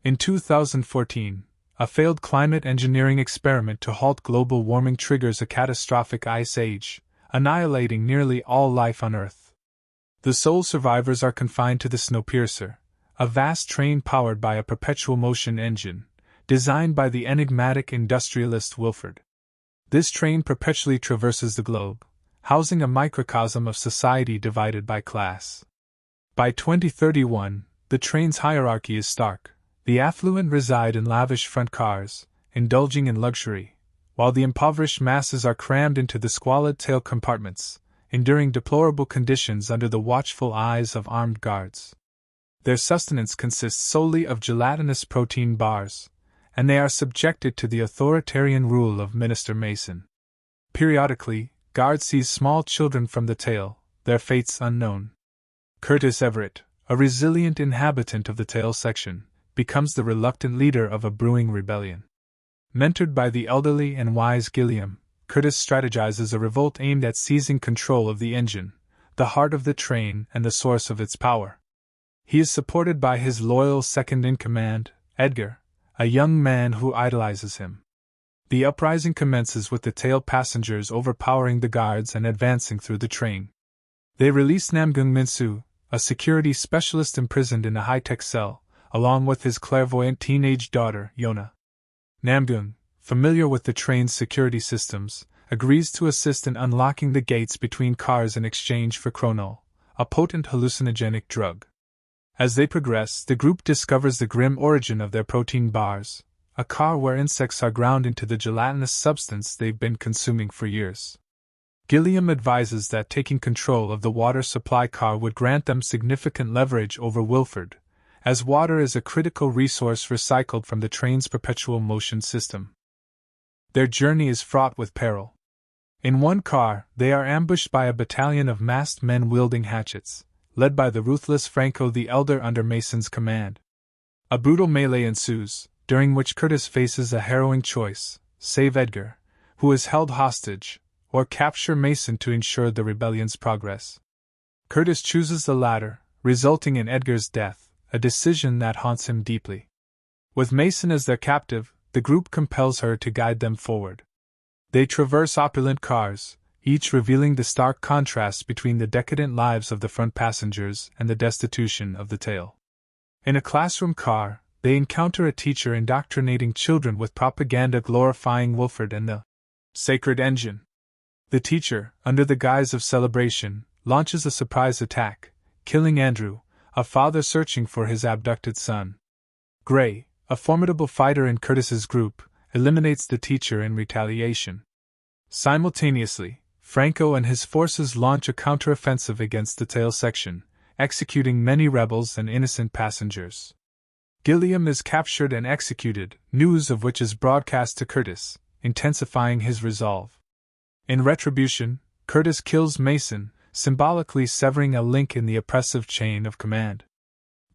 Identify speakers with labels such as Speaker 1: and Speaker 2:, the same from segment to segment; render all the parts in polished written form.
Speaker 1: In 2014, a failed climate engineering experiment to halt global warming triggers a catastrophic ice age, annihilating nearly all life on Earth. The sole survivors are confined to the Snowpiercer, a vast train powered by a perpetual motion engine, designed by the enigmatic industrialist Wilford. This train perpetually traverses the globe, housing a microcosm of society divided by class. By 2031, the train's hierarchy is stark. The affluent reside in lavish front cars, indulging in luxury, while the impoverished masses are crammed into the squalid tail compartments, enduring deplorable conditions under the watchful eyes of armed guards. Their sustenance consists solely of gelatinous protein bars, and they are subjected to the authoritarian rule of Minister Mason. Periodically, guards seize small children from the tail, their fates unknown. Curtis Everett, a resilient inhabitant of the tail section, becomes the reluctant leader of a brewing rebellion. Mentored by the elderly and wise Gilliam, Curtis strategizes a revolt aimed at seizing control of the engine, the heart of the train and the source of its power. He is supported by his loyal second-in-command, Edgar, a young man who idolizes him. The uprising commences with the tail passengers overpowering the guards and advancing through the train. They release Namgung Min-soo, a security specialist imprisoned in a high-tech cell, along with his clairvoyant teenage daughter, Yona. Namgung, familiar with the train's security systems, agrees to assist in unlocking the gates between cars in exchange for chronol, a potent hallucinogenic drug. As they progress, the group discovers the grim origin of their protein bars, a car where insects are ground into the gelatinous substance they've been consuming for years. Gilliam advises that taking control of the water supply car would grant them significant leverage over Wilford, as water is a critical resource recycled from the train's perpetual motion system. Their journey is fraught with peril. In one car, they are ambushed by a battalion of masked men wielding hatchets, led by the ruthless Franco the Elder under Mason's command. A brutal melee ensues, during which Curtis faces a harrowing choice: save Edgar, who is held hostage, or capture Mason to ensure the rebellion's progress. Curtis chooses the latter, resulting in Edgar's death, a decision that haunts him deeply. With Mason as their captive, the group compels her to guide them forward. They traverse opulent cars, each revealing the stark contrast between the decadent lives of the front passengers and the destitution of the tail. In a classroom car, they encounter a teacher indoctrinating children with propaganda glorifying Wilford and the sacred engine. The teacher, under the guise of celebration, launches a surprise attack, killing Andrew, a father searching for his abducted son. Gray, a formidable fighter in Curtis's group, eliminates the teacher in retaliation. Simultaneously, Franco and his forces launch a counteroffensive against the tail section, executing many rebels and innocent passengers. Gilliam is captured and executed, news of which is broadcast to Curtis, intensifying his resolve. In retribution, Curtis kills Mason, symbolically severing a link in the oppressive chain of command.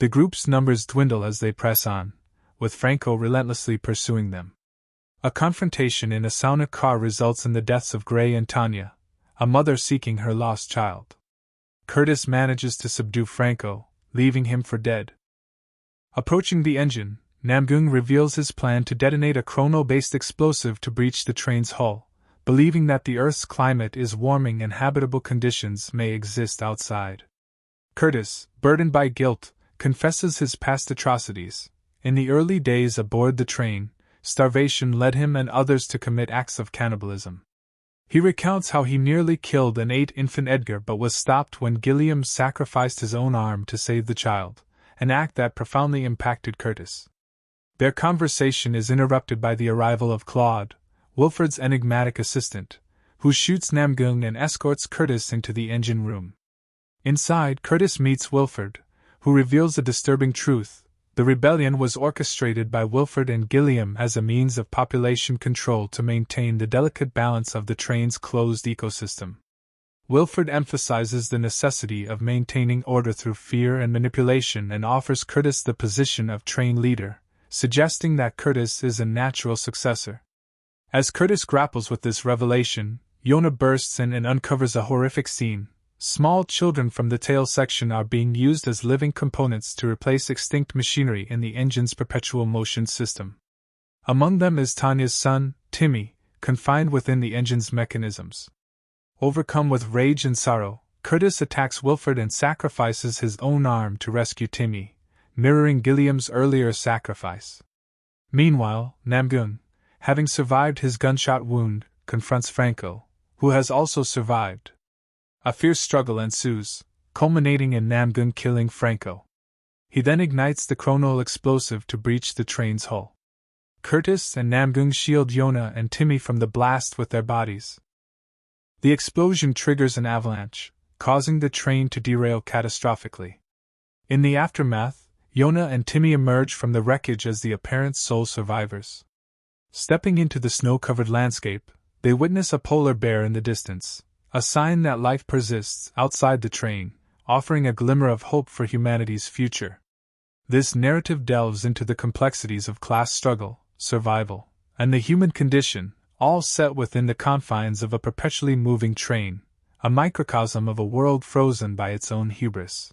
Speaker 1: The group's numbers dwindle as they press on, with Franco relentlessly pursuing them. A confrontation in a sauna car results in the deaths of Gray and Tanya, a mother seeking her lost child. Curtis manages to subdue Franco, leaving him for dead. Approaching the engine, Namgung reveals his plan to detonate a chrono-based explosive to breach the train's hull, believing that the Earth's climate is warming and habitable conditions may exist outside. Curtis, burdened by guilt, confesses his past atrocities. In the early days aboard the train, starvation led him and others to commit acts of cannibalism. He recounts how he nearly killed and ate infant Edgar but was stopped when Gilliam sacrificed his own arm to save the child, an act that profoundly impacted Curtis. Their conversation is interrupted by the arrival of Claude, Wilford's enigmatic assistant, who shoots Namgung and escorts Curtis into the engine room. Inside, Curtis meets Wilford, who reveals a disturbing truth: the rebellion was orchestrated by Wilford and Gilliam as a means of population control to maintain the delicate balance of the train's closed ecosystem. Wilford emphasizes the necessity of maintaining order through fear and manipulation and offers Curtis the position of train leader, suggesting that Curtis is a natural successor. As Curtis grapples with this revelation, Yona bursts in and uncovers a horrific scene: Small children from the tail section are being used as living components to replace extinct machinery in the engine's perpetual motion system. Among them is Tanya's son, Timmy, confined within the engine's mechanisms. Overcome with rage and sorrow, Curtis attacks Wilfred and sacrifices his own arm to rescue Timmy, mirroring Gilliam's earlier sacrifice. Meanwhile, Namgun, having survived his gunshot wound, confronts Franco, who has also survived. A fierce struggle ensues, culminating in Namgun killing Franco. He then ignites the chronal explosive to breach the train's hull. Curtis and Namgun shield Yona and Timmy from the blast with their bodies. The explosion triggers an avalanche, causing the train to derail catastrophically. In the aftermath, Yona and Timmy emerge from the wreckage as the apparent sole survivors. Stepping into the snow-covered landscape, they witness a polar bear in the distance, a sign that life persists outside the train, offering a glimmer of hope for humanity's future. This narrative delves into the complexities of class struggle, survival, and the human condition, all set within the confines of a perpetually moving train, a microcosm of a world frozen by its own hubris.